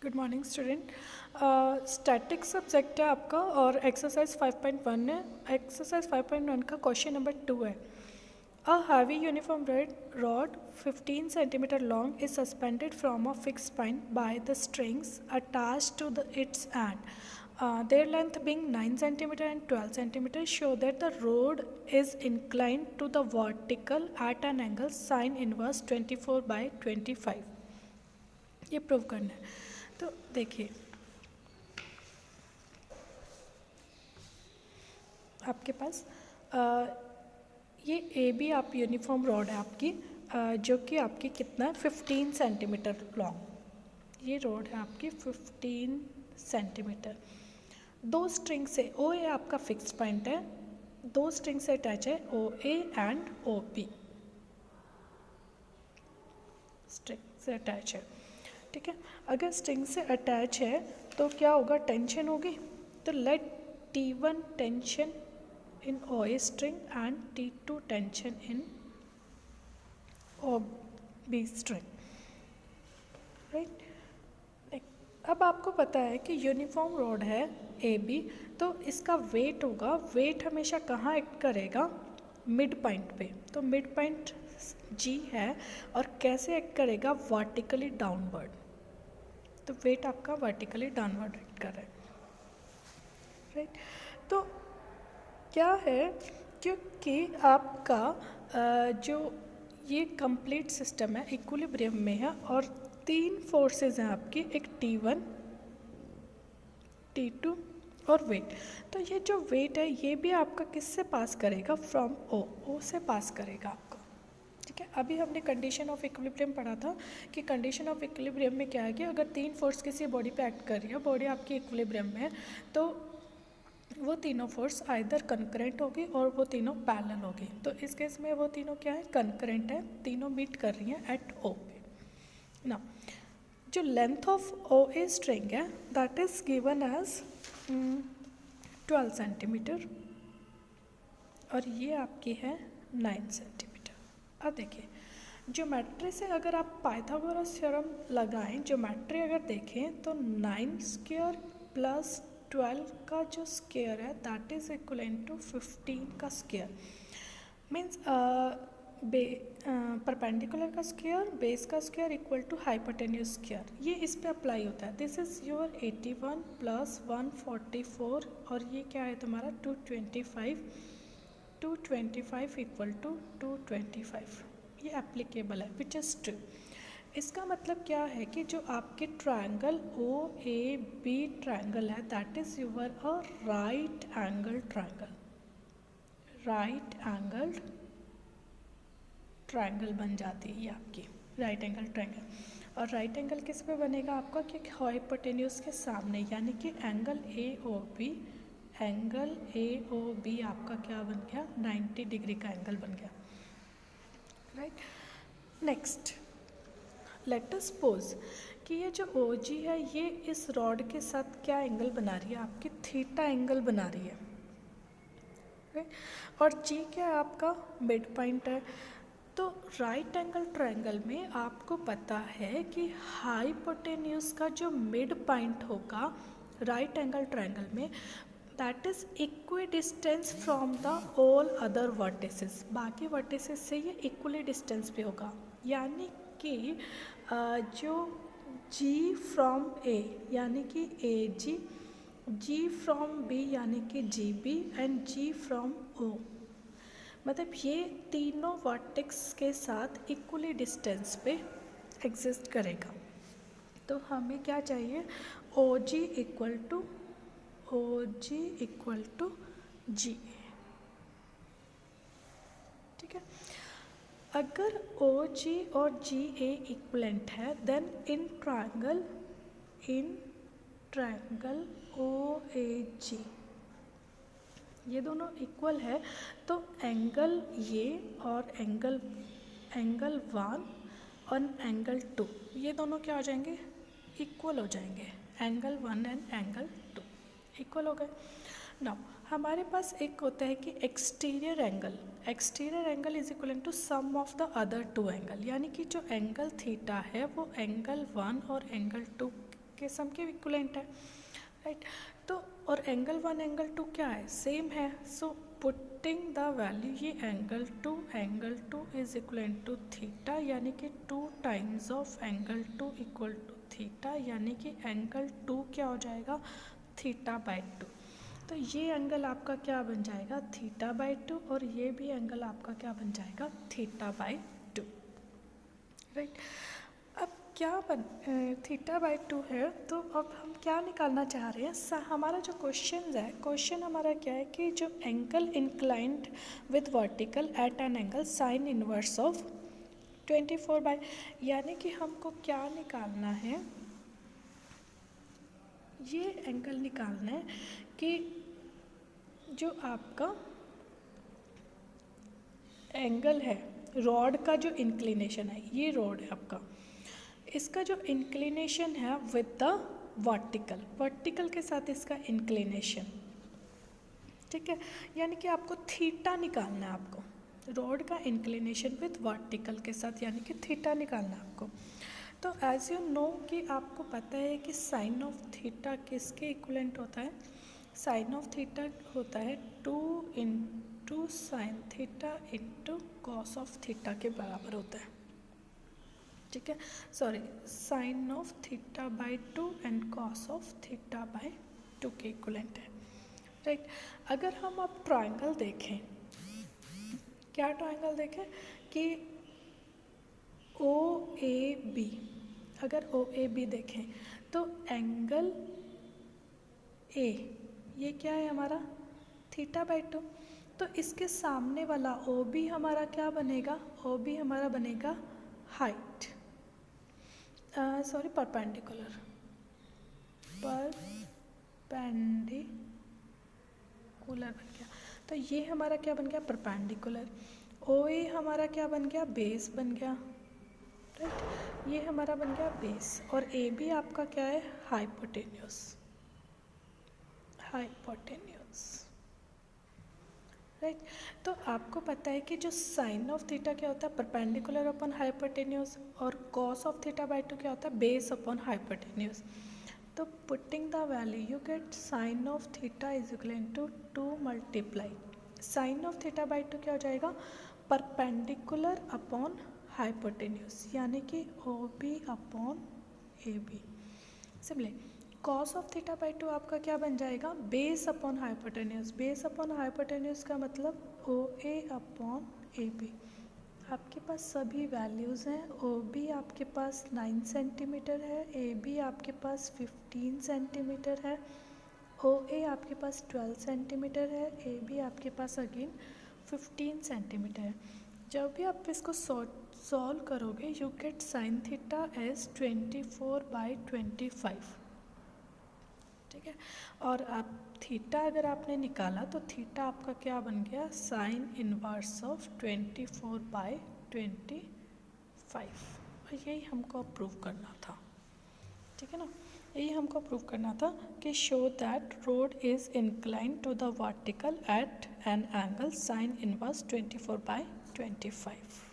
Good morning student. Static subject है आपका और एक्सरसाइज 5.1 है। एक्सरसाइज 5.1 का क्वेश्चन नंबर 2 है। A heavy uniform red rod 15 centimeter long is suspended from a fixed point by the strings attached to its end. Their length being 9 centimeter and 12 centimeter show that the rod is inclined to the vertical at an angle sin inverse 24/25. ये prove करना है। तो देखिए आपके पास ये A B आप uniform rod है आपकी, जो कि आपकी कितना है 15 सेंटीमीटर लॉन्ग। ये रॉड है आपकी 15 सेंटीमीटर। दो स्ट्रिंग से ओ ए आपका फिक्स पॉइंट है, दो स्ट्रिंग से अटैच है O A and O B, string से अटैच है। ठीक है, अगर स्ट्रिंग से अटैच है तो क्या होगा, टेंशन होगी। तो let T1 tension in O A string and T2 tension in O B string, right. अब आपको पता है कि यूनिफॉर्म रॉड है ए बी, तो इसका वेट होगा, वेट हमेशा कहाँ एक्ट करेगा, मिड पॉइंट पे। तो मिड पॉइंट जी है और कैसे एक्ट करेगा, वर्टिकली डाउनवर्ड। तो वेट आपका वर्टिकली डाउनवर्ड एक्ट कर रहा है, राइट। तो क्या है, क्योंकि आपका जो ये कंप्लीट सिस्टम है इक्विलिब्रियम में है और तीन फोर्सेस हैं आपकी, एक T1 T2 और वेट। तो ये जो वेट है ये भी आपका किससे पास करेगा, फ्रॉम ओ से पास करेगा आपका। ठीक है, अभी हमने कंडीशन ऑफ इक्विलिब्रियम पढ़ा था कि कंडीशन ऑफ इक्विलिब्रियम में क्या है कि अगर तीन फोर्स किसी बॉडी पे एक्ट कर रही है, बॉडी आपकी इक्विलिब्रियम में है, तो वो तीनों फोर्स आइदर कंकरेंट होगी और वो तीनों पैरेलल होगी। तो इस केस में वो तीनों क्या है, कंकरेंट है, तीनों मीट कर रही हैं एट ओ पे ना। जो length of O A string है that is given as 12 centimetre और ये आपकी है 9 सेंटीमीटर। अब देखिए ज्योमेट्री से अगर आप पाइथागोरस थ्योरम लगाएं, ज्योमेट्री अगर देखें तो 9 स्क्वायर प्लस 12 का जो स्क्वायर है दैट इज इक्वलेंट टू 15 का स्क्वायर। मीन्स परपेंडिकुलर का स्क्वायर, बेस का square equal to hypotenuse square. ये इस पे अप्लाई होता है। दिस इज योर 81 प्लस 144 और ये क्या है तुम्हारा 225, 225 इक्वल टू 225। ये एप्लीकेबल है, विच इज़ ट्रू। इसका मतलब क्या है कि जो आपके triangle O A B triangle है that is your a right angle triangle, right angle triangle बन जाती है ये आपकी राइट एंगल ट्रायंगल। और राइट एंगल किस पे बनेगा आपका, कि हाइपोटेन्यूज के सामने, यानी कि angle A O B, angle A O B आपका क्या बन गया, 90 डिग्री का एंगल बन गया, right. Next let us suppose कि ये जो ओ जी है ये इस रॉड के साथ क्या एंगल बना रही है, आपकी थीटा एंगल बना रही है, राइट। और जी क्या है आपका, मिड पॉइंट है। तो राइट एंगल ट्रायंगल में आपको पता है कि हाइपोटेन्यूज का जो मिड पॉइंट होगा राइट एंगल ट्रायंगल में that is equi distance from the all other vertices. बाकी वर्टिसेस से ये इक्वली डिस्टेंस पे होगा, यानी कि जो जी फ्रॉम ए यानी कि ए जी, जी फ्रॉम बी यानी कि G B and G from O, मतलब ये तीनों वर्टेक्स के साथ इक्वली डिस्टेंस पे एग्जिस्ट करेगा। तो हमें क्या चाहिए, ओ जी इक्वल टू जी, ठीक है। अगर ओ जी और जी ए इक्वलेंट है देन इन ट्रायंगल ओ ए जी ये दोनों इक्वल है, तो एंगल ये और एंगल 1 और एंगल 2 ये दोनों क्या हो जाएंगे, इक्वल हो जाएंगे। एंगल 1 एंड एंगल 2 इक्वल हो गए। नाउ हमारे पास एक होता है कि exterior angle is equal to sum of the other two angle, यानी कि जो एंगल थीटा है वो एंगल 1 और एंगल 2 के सम के इक्वलेंट है, राइट। तो और एंगल 1 एंगल 2 क्या है, सेम है। सो पुटिंग द वैल्यू, ये angle 2 is equivalent to theta, यानी कि 2 times of angle 2 equal to theta, यानी कि एंगल 2 क्या हो जाएगा, θ/2। तो ये एंगल आपका क्या बन जाएगा, θ/2, और ये भी एंगल आपका क्या बन जाएगा, θ/2, राइट। अब क्या θ/2 है, तो अब हम क्या निकालना चाह रहे हैं, हमारा जो क्वेश्चन हमारा क्या है कि जो angle inclined with vertical at an angle sine inverse of 24/, यानी कि हमको क्या निकालना है, ये एंगल निकालना है कि जो आपका एंगल है, रॉड का जो इंक्लिनेशन है, ये रॉड है आपका, इसका जो इंक्लिनेशन है विद द वर्टिकल के साथ इसका इंक्लिनेशन, ठीक है। यानी कि आपको थीटा निकालना है, आपको रॉड का इंक्लिनेशन विद वर्टिकल के साथ, यानी कि थीटा निकालना है आपको। तो एज यू नो कि आपको पता है कि साइन ऑफ थीटा किसके इक्वलेंट होता है, साइन ऑफ थीटा होता है 2 into sine theta into cos of theta के बराबर होता है, ठीक है। Sorry, sine of θ/2 and cos of θ/2 के इक्वलेंट है, राइट। अगर हम अब ट्रायंगल देखें, क्या ट्रायंगल देखें कि OAB, अगर OAB देखें तो एंगल A ये क्या है हमारा, θ/2, तो इसके सामने वाला OB हमारा क्या बनेगा, OB हमारा बनेगा हाइट, सॉरी परपेंडिकुलर बन गया। तो ये हमारा क्या बन गया, परपेंडिकुलर। OA हमारा क्या बन गया, बेस बन गया, राइट। ये हमारा बन गया बेस, और AB आपका क्या है, हाइपोटेन्यूस, राइट। तो आपको पता है कि जो साइन ऑफ थीटा क्या होता है, परपेंडिकुलर अपॉन हाइपोटेन्यूस, और कॉस ऑफ θ/2 क्या होता है, बेस अपॉन हाइपोटेन्यूस। तो putting the value you get sine of theta is equal to 2 multiply sine of θ/2 क्या हो जाएगा, परपेंडिकुलर अपॉन हाइपोटेन्यूस, यानी कि OB upon AB। Similarly cos of θ/2 आपका क्या बन जाएगा, base upon hypotenuse, base upon hypotenuse का मतलब OA अपॉन AB। आपके पास सभी वैल्यूज़ हैं, OB आपके पास 9 सेंटीमीटर है, AB आपके पास 15 सेंटीमीटर है, OA आपके पास 12 सेंटीमीटर है, AB आपके पास अगेन 15 सेंटीमीटर है। जब भी आप इसको सॉल्व करोगे you get sine theta as 24/25, ठीक है। और आप थीटा अगर आपने निकाला तो थीटा आपका क्या बन गया, साइन इनवर्स ऑफ 24/25, और यही हमको प्रूव करना था, ठीक है ना। यही हमको प्रूव करना था कि show that rod is incline to the vertical at an angle sine inverse 24/25।